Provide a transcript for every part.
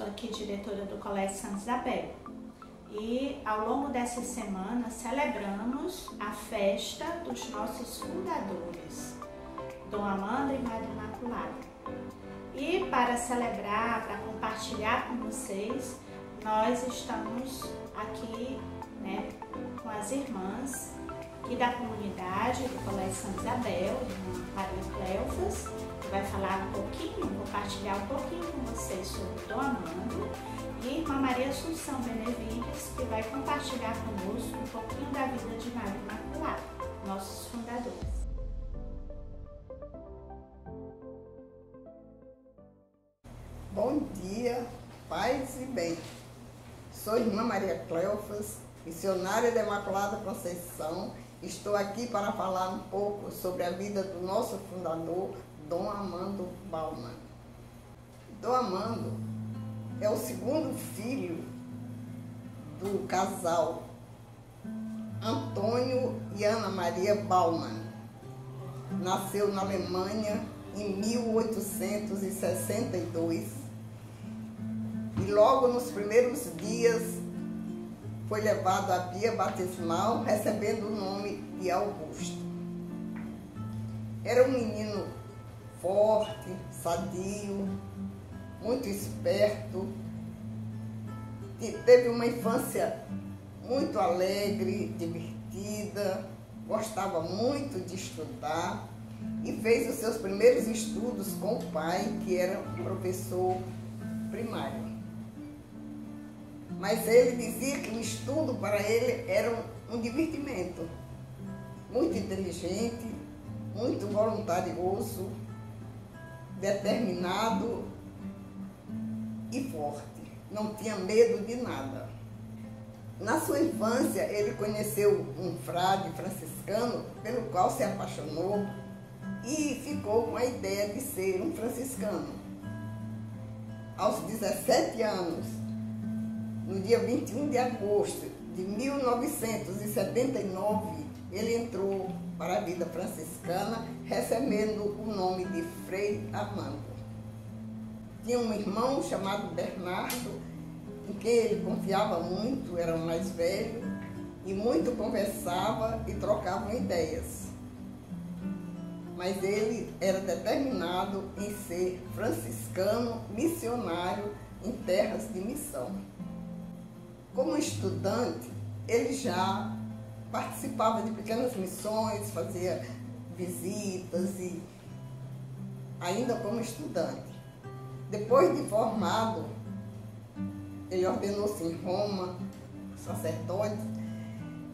aqui diretora do Colégio Santa Isabel e ao longo dessa semana celebramos a festa dos nossos fundadores, Dom Amando e Maria Imaculada. E para celebrar, para compartilhar com vocês, nós estamos aqui, com as irmãs aqui da comunidade do Colégio Santa Isabel, irmã Maria Cleofas, que vai falar um pouquinho, compartilhar um pouquinho com vocês sobre Dom Amando, e irmã Maria Assunção Benevides, que vai compartilhar conosco um pouquinho da vida de Maria Imaculada, nossos fundadores. Bom dia, paz e bem. Sou irmã Maria Cleofas, missionária da Imaculada Conceição. Estou aqui para falar um pouco sobre a vida do nosso fundador, Dom Amando Baumann. Dom Amando é o segundo filho do casal Antônio e Ana Maria Baumann. Nasceu na Alemanha em 1862 e logo nos primeiros dias foi levado à pia batismal, recebendo o nome de Augusto. Era um menino forte, sadio, muito esperto, e teve uma infância muito alegre, divertida, gostava muito de estudar e fez os seus primeiros estudos com o pai, que era um professor primário. Mas ele dizia que o estudo para ele era um divertimento. Muito inteligente, muito voluntarioso, determinado e forte. Não tinha medo de nada. Na sua infância, ele conheceu um frade franciscano pelo qual se apaixonou e ficou com a ideia de ser um franciscano. Aos 17 anos, no dia 21 de agosto de 1979, ele entrou para a vida franciscana, recebendo o nome de Frei Amando. Tinha um irmão chamado Bernardo, em quem ele confiava muito, era o mais velho, e muito conversava e trocavam ideias. Mas ele era determinado em ser franciscano, missionário em terras de missão. Como estudante, ele já participava de pequenas missões, fazia visitas e ainda como estudante. Depois de formado, ele ordenou-se em Roma, sacerdote.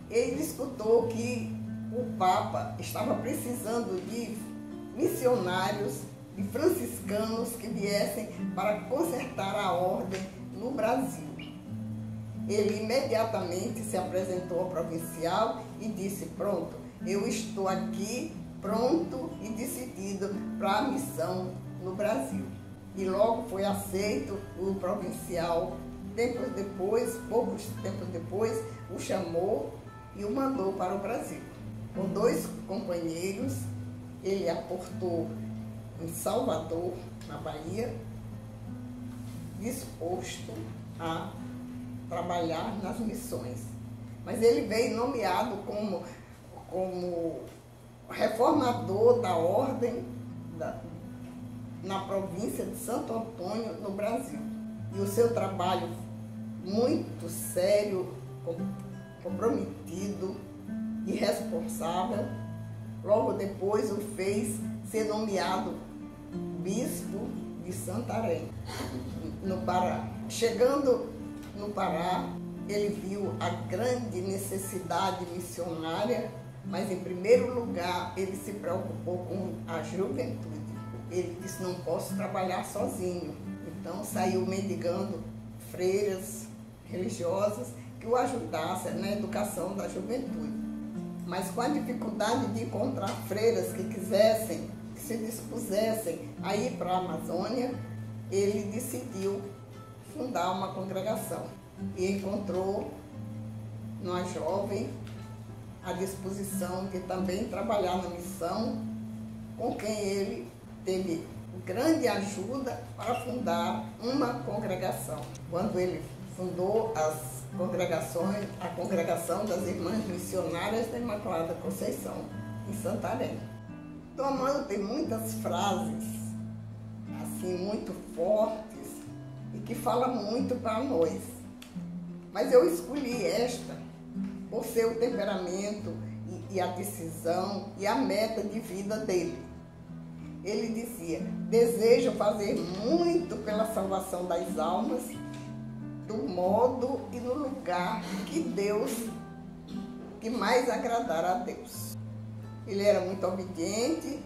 Ele escutou que o Papa estava precisando de missionários, de franciscanos que viessem para consertar a ordem no Brasil. Ele imediatamente se apresentou ao provincial e disse: pronto, eu estou aqui pronto e decidido para a missão no Brasil. E logo foi aceito. O provincial, poucos tempos depois, o chamou e o mandou para o Brasil. Com 2 companheiros, ele aportou em Salvador, na Bahia, disposto a trabalhar nas missões. Mas ele veio nomeado como reformador da ordem na província de Santo Antônio, no Brasil. E o seu trabalho muito sério, comprometido e responsável, logo depois o fez ser nomeado bispo de Santarém, no Pará. Chegando no Pará, ele viu a grande necessidade missionária, mas em primeiro lugar ele se preocupou com a juventude. Ele disse: não posso trabalhar sozinho. Então saiu mendigando freiras religiosas que o ajudassem na educação da juventude. Mas com a dificuldade de encontrar freiras que quisessem, que se dispusessem a ir para a Amazônia, ele decidiu fundar uma congregação e encontrou numa jovem à disposição de também trabalhar na missão, com quem ele teve grande ajuda para fundar uma congregação. Quando ele fundou a congregação das Irmãs Missionárias da Imaculada Conceição, em Santarém. Dom Amando tem muitas frases, assim, muito fortes e que falam muito para nós. Mas eu escolhi esta por ser o temperamento e a decisão e a meta de vida dele. Ele dizia: desejo fazer muito pela salvação das almas, do modo e no lugar que mais agradar a Deus. Ele era muito obediente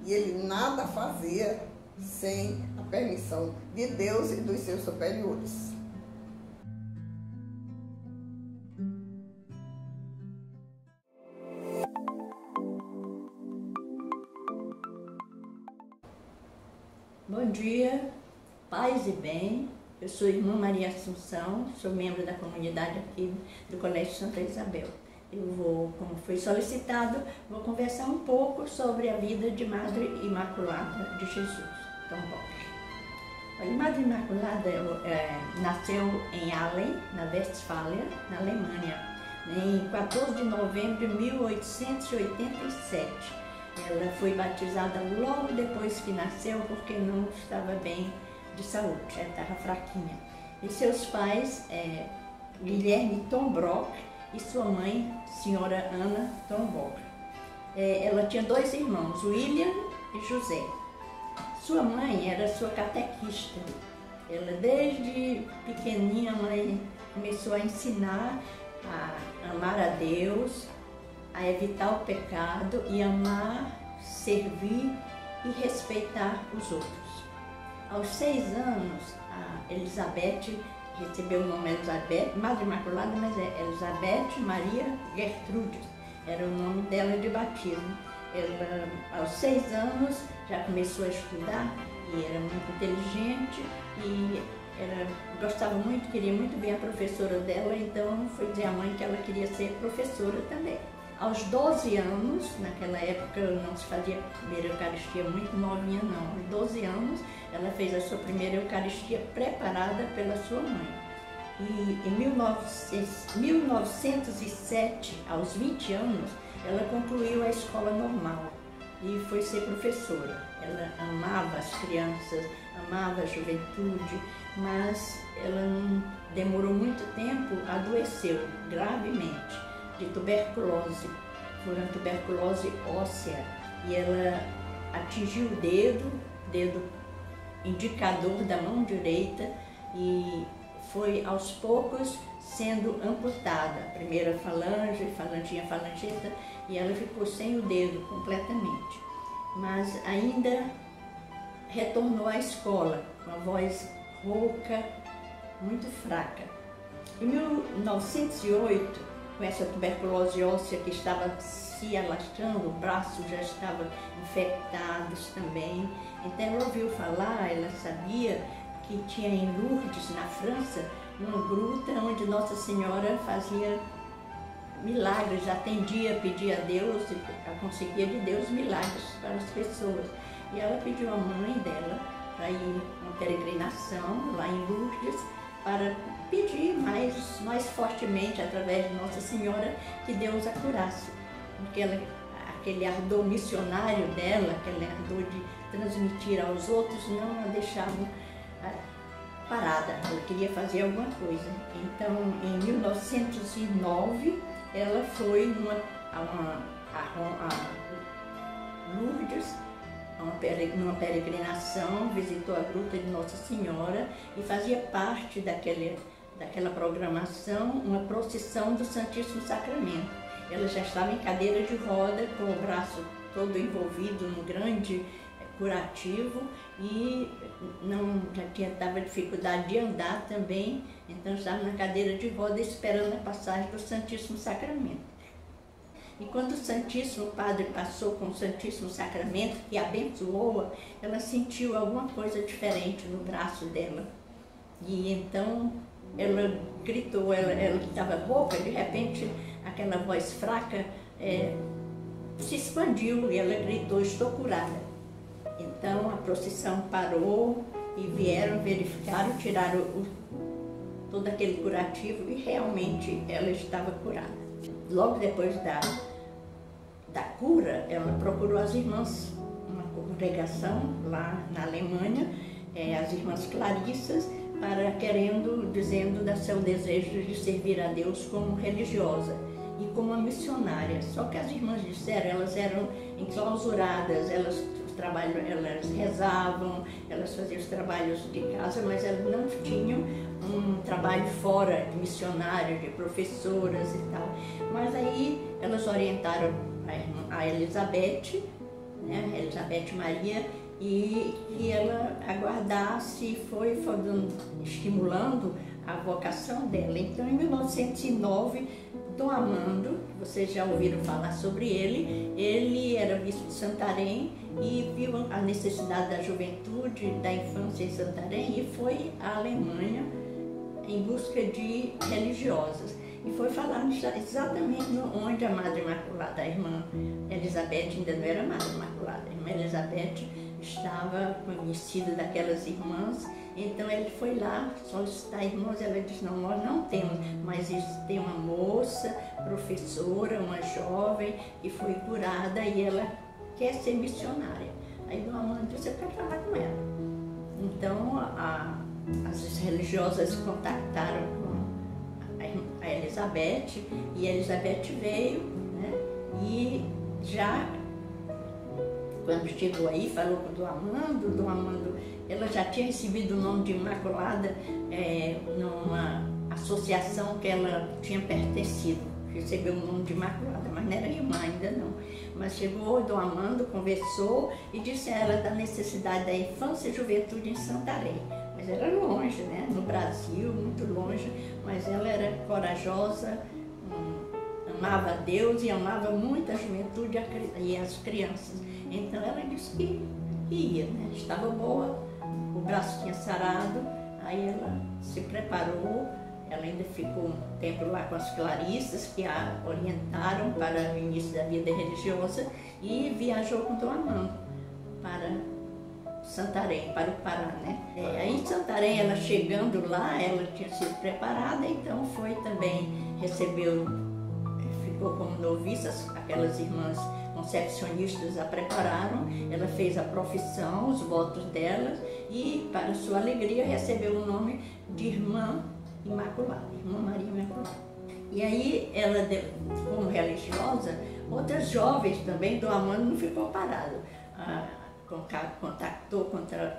e ele nada fazia sem a permissão de Deus e dos seus superiores. Bom dia, paz e bem. Eu sou irmã Maria Assunção, sou membro da comunidade aqui do Colégio Santa Isabel. Eu vou, como foi solicitado, vou conversar um pouco sobre a vida de Madre Imaculada de Jesus. Então, bom. A Madre Imaculada nasceu em Aalen, na Westfália, na Alemanha, em 14 de novembro de 1887. Ela foi batizada logo depois que nasceu, porque não estava bem de saúde, ela estava fraquinha. E seus pais, Guilherme Tombrock e sua mãe, senhora Ana Tombrock. Ela tinha 2 irmãos, William e José. Sua mãe era sua catequista. Ela, desde pequenininha, a mãe começou a ensinar a amar a Deus, a evitar o pecado e amar, servir e respeitar os outros. Aos 6 anos, a Elizabeth recebeu o nome Elizabeth, Madre Imaculada, mas é Elizabeth Maria Gertrudes, era o nome dela de batismo. Ela, aos 6 anos, já começou a estudar e era muito inteligente e gostava muito, queria muito bem a professora dela, então foi dizer à mãe que ela queria ser professora também. Aos 12 anos, naquela época não se fazia a primeira Eucaristia muito novinha não, aos 12 anos ela fez a sua primeira Eucaristia preparada pela sua mãe. E em 1907, aos 20 anos, ela concluiu a escola normal e foi ser professora. Ela amava as crianças, amava a juventude, mas ela não demorou muito tempo, adoeceu gravemente de tuberculose, foi uma tuberculose óssea, e ela atingiu o dedo indicador da mão direita e foi aos poucos sendo amputada. A primeira falange, falangeta, e ela ficou sem o dedo completamente. Mas ainda retornou à escola, com a voz rouca, muito fraca. Em 1908, com essa tuberculose óssea que estava se alastrando, o braço já estava infectado também. Então ela ouviu falar, ela sabia que tinha em Lourdes, na França, uma gruta onde Nossa Senhora fazia milagres, atendia, pedia a Deus, conseguia de Deus milagres para as pessoas. E ela pediu à mãe dela para ir uma peregrinação lá em Lourdes, para pedir mais fortemente, através de Nossa Senhora, que Deus a curasse. Porque aquele ardor missionário dela, aquele ardor de transmitir aos outros, não a deixava parada. Ela queria fazer alguma coisa. Então, em 1909, ela foi a Lourdes, numa peregrinação, visitou a gruta de Nossa Senhora e fazia parte daquela programação uma procissão do Santíssimo Sacramento. Ela já estava em cadeira de roda, com o braço todo envolvido num grande curativo e já estava dificuldade de andar também, então estava na cadeira de roda esperando a passagem do Santíssimo Sacramento. E quando o Santíssimo Padre passou com o Santíssimo Sacramento e abençoou-a, ela sentiu alguma coisa diferente no braço dela. E então ela gritou, ela estava rouca, de repente aquela voz fraca se expandiu e ela gritou: estou curada. Então a procissão parou e vieram, verificaram, tiraram todo aquele curativo e realmente ela estava curada. Logo depois da cura, ela procurou as irmãs, uma congregação lá na Alemanha, as irmãs Clarissas, dizendo do seu desejo de servir a Deus como religiosa e como uma missionária. Só que as irmãs disseram, elas eram enclausuradas, elas rezavam, elas faziam os trabalhos de casa, mas elas não tinham um trabalho fora de missionário, de professoras e tal. Mas aí elas orientaram a Elizabeth, né, a Elizabeth Maria, e ela aguardasse, foi estimulando a vocação dela. Então, em 1909, Dom Amando, vocês já ouviram falar sobre ele era bispo de Santarém e viu a necessidade da juventude, da infância em Santarém e foi à Alemanha em busca de religiosas. E foi falar exatamente onde a Madre Imaculada, a irmã Elizabeth, ainda não era Madre Imaculada, a irmã Elizabeth estava conhecida daquelas irmãs, então ele foi lá solicitar irmãos. Ela disse, não, nós não temos, mas tem uma moça, professora, uma jovem, que foi curada e ela quer ser missionária. Aí Dom Amando disse, você pode falar com ela. Então as religiosas contactaram com a Elizabeth e a Elizabeth veio, né, e já quando chegou aí, falou com o Dom Amando, ela já tinha recebido o nome de Imaculada numa associação que ela tinha pertencido. Recebeu o nome de Imaculada, mas não era irmã ainda não. Mas chegou o Dom Amando, conversou e disse a ela da necessidade da infância e juventude em Santarém. Mas era longe, né? No Brasil, muito longe, mas ela era corajosa, amava a Deus e amava muito a juventude e as crianças. Então ela disse que ia, né? Estava boa, o braço tinha sarado, aí ela se preparou, ela ainda ficou um tempo lá com as Clarissas, que a orientaram para o início da vida religiosa, e viajou com Dom Amando para Santarém, para o Pará, né? Aí em Santarém, ela chegando lá, ela tinha sido preparada, então foi também, ficou como noviça, aquelas irmãs concepcionistas a prepararam, ela fez a profissão, os votos delas e, para sua alegria, recebeu o nome de Irmã Imaculada, Irmã Maria Imaculada. E aí, ela, como religiosa, outras jovens também, Dom Amando não ficou parado,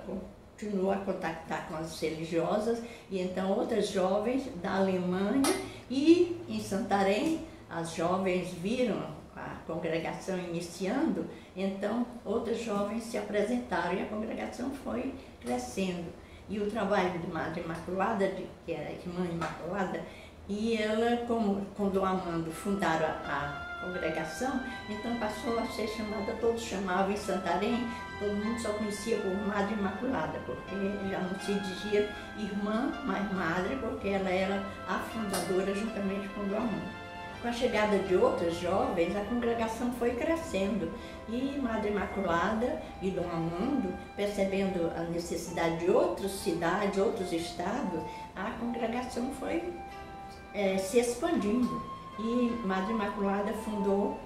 continuou a contactar com as religiosas, e então outras jovens da Alemanha e em Santarém, as jovens viram a congregação iniciando, então outras jovens se apresentaram e a congregação foi crescendo. E o trabalho de Madre Imaculada, que era a Irmã Imaculada, e ela, como com Dom Amando fundaram a congregação, então passou a ser chamada, todos chamavam em Santarém, todo mundo só conhecia por Madre Imaculada, porque já não se dizia irmã, mas madre, porque ela era a fundadora juntamente com Dom Amando. Com a chegada de outras jovens, a congregação foi crescendo e Madre Imaculada e Dom Amando, percebendo a necessidade de outras cidades, outros estados, a congregação foi se expandindo. E Madre Imaculada fundou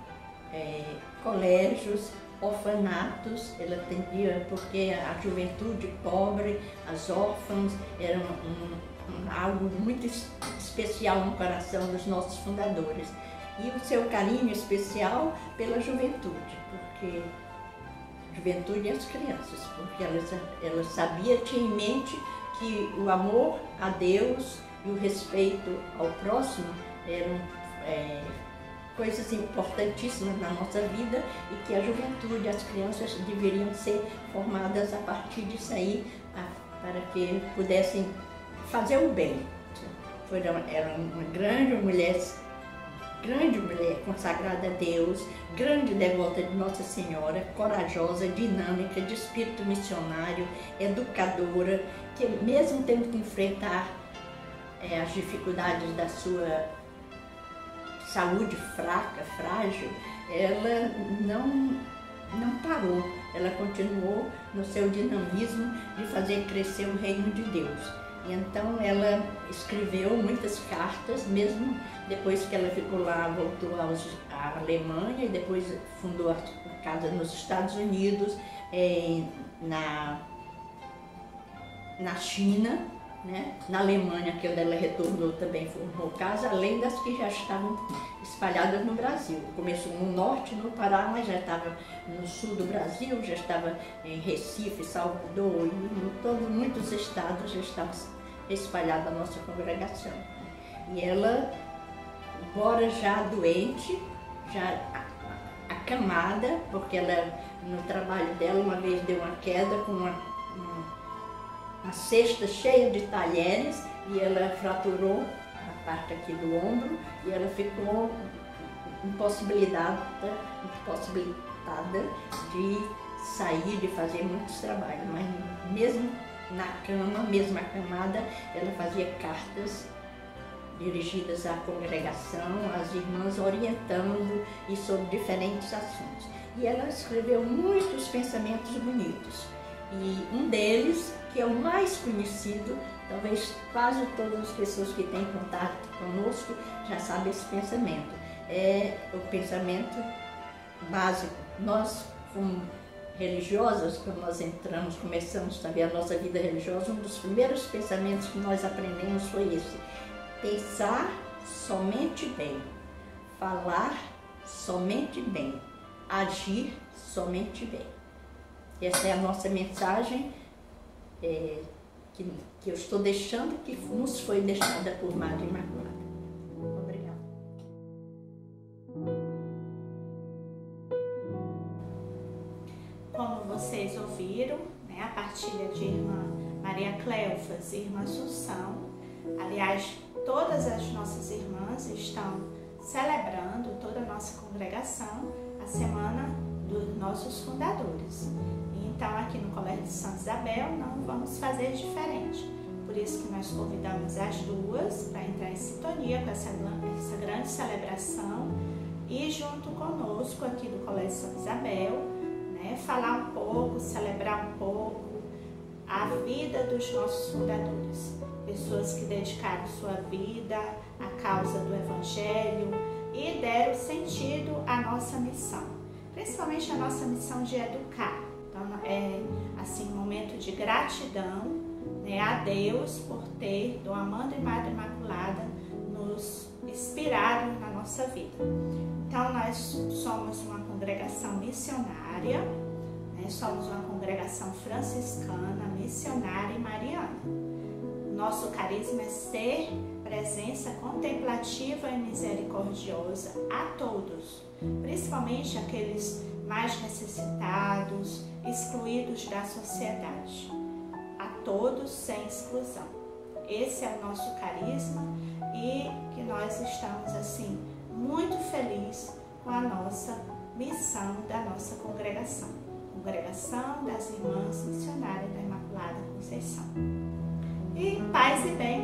colégios, orfanatos, ela atendia porque a juventude pobre, as órfãs, eram algo muito especial no coração dos nossos fundadores. E o seu carinho especial pela juventude, porque a juventude e as crianças, porque ela sabia, tinha em mente que o amor a Deus e o respeito ao próximo eram coisas importantíssimas na nossa vida e que a juventude, as crianças deveriam ser formadas a partir disso aí, para que pudessem fazer o bem. Era uma grande mulher consagrada a Deus, grande devota de Nossa Senhora, corajosa, dinâmica, de espírito missionário, educadora, que mesmo tendo que enfrentar as dificuldades da sua saúde fraca, frágil, ela não parou, ela continuou no seu dinamismo de fazer crescer o reino de Deus. E então ela escreveu muitas cartas, mesmo depois que ela ficou lá, voltou à Alemanha e depois fundou a casa nos Estados Unidos, na China, né? Na Alemanha, que ela retornou, também formou casa, além das que já estavam espalhadas no Brasil. Começou no norte, no Pará, mas já estava no sul do Brasil, já estava em Recife, Salvador, e muitos estados já estava espalhada a nossa congregação. E ela, embora já doente, já acamada, porque ela, no trabalho dela, uma vez deu uma queda com uma cesta cheia de talheres e ela fraturou a parte aqui do ombro e ela ficou impossibilitada de sair, de fazer muitos trabalhos, mas mesmo na cama, mesmo acamada, ela fazia cartas dirigidas à congregação, às irmãs, orientando e sobre diferentes assuntos. E ela escreveu muitos pensamentos bonitos. E um deles, que é o mais conhecido, talvez quase todas as pessoas que têm contato conosco já sabem esse pensamento. É o pensamento básico. Nós, como religiosas, quando nós começamos também a nossa vida religiosa, um dos primeiros pensamentos que nós aprendemos foi esse: pensar somente bem, falar somente bem, agir somente bem. Essa é a nossa mensagem que eu estou deixando, que nos foi deixada por Madre Imaculada. Obrigada. Como vocês ouviram, né, a partilha de irmã Maria Cleofas e irmã Assunção, aliás, todas as nossas irmãs estão celebrando, toda a nossa congregação, a Semana dos nossos fundadores. Então, aqui no Colégio de Santa Isabel, não vamos fazer diferente. Por isso que nós convidamos as duas para entrar em sintonia com essa grande celebração e junto conosco aqui do Colégio de Santa Isabel, né, falar um pouco, celebrar um pouco a vida dos nossos fundadores. Pessoas que dedicaram sua vida à causa do Evangelho e deram sentido à nossa missão, principalmente a nossa missão de educar. Então, é assim, um momento de gratidão, né, a Deus por ter Dom Amando e Madre Imaculada nos inspirado na nossa vida. Então, nós somos uma congregação missionária, né, somos uma congregação franciscana, missionária e mariana. Nosso carisma é ser presença contemplativa e misericordiosa a todos, principalmente aqueles mais necessitados, excluídos da sociedade. A todos sem exclusão. Esse é o nosso carisma e que nós estamos assim muito felizes com a nossa missão da nossa congregação. Congregação das Irmãs Missionárias da Imaculada Conceição. E paz e bem